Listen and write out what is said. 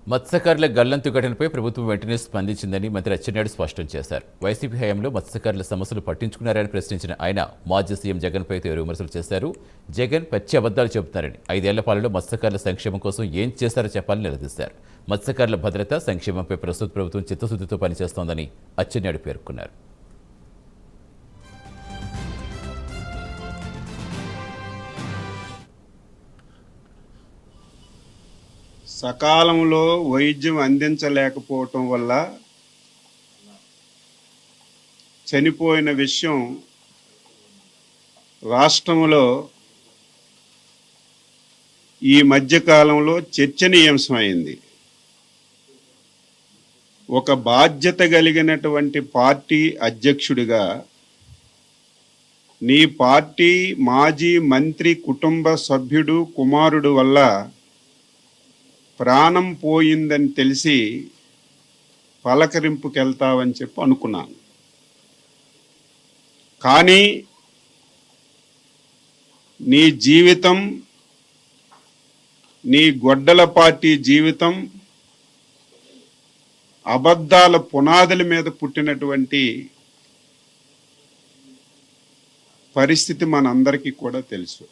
మత్స్యకారుల గల్లంతు ఘటనపై ప్రభుత్వం వెంటనే స్పందించిందని మంత్రి అచ్చెన్నాయుడు స్పష్టం చేశారు. వైసీపీ హయాంలో మత్స్యకారుల సమస్యలు పట్టించుకున్నారని ప్రశ్నించిన ఆయన మాజీ సీఎం జగన్పై తీవ్ర విమర్శలు చేశారు. జగన్ పచ్చి అబద్దాలు చెబుతున్నారని, 5 ఏళ్ల పాలనలో మత్స్యకారుల సంక్షేమం కోసం ఏం చేశారో చెప్పాలని నిలదీశారు. మత్స్యకారుల భద్రత, సంక్షేమంపై ప్రస్తుత ప్రభుత్వం చిత్తశుద్ధితో పనిచేస్తోందని అచ్చెన్నాయుడు పేర్కొన్నారు. సకాలంలో వైద్యం అందించలేకపోవటం వల్ల చనిపోయిన విషయం రాష్ట్రంలో ఈ మధ్యకాలంలో చర్చనీయాంశమైంది. ఒక బాధ్యత కలిగినటువంటి పార్టీ అధ్యక్షుడిగా నీ పార్టీ మాజీ మంత్రి కుటుంబ సభ్యుడు కుమారుడు వల్ల ప్రాణం పోయిందని తెలిసి పలకరింపుకెళ్తావని చెప్పి అనుకున్నాను. కానీ నీ జీవితం, నీ గొడ్డల పార్టీ జీవితం అబద్ధాల పునాదుల మీద పుట్టినటువంటి పరిస్థితి మనందరికీ కూడా తెలుసు.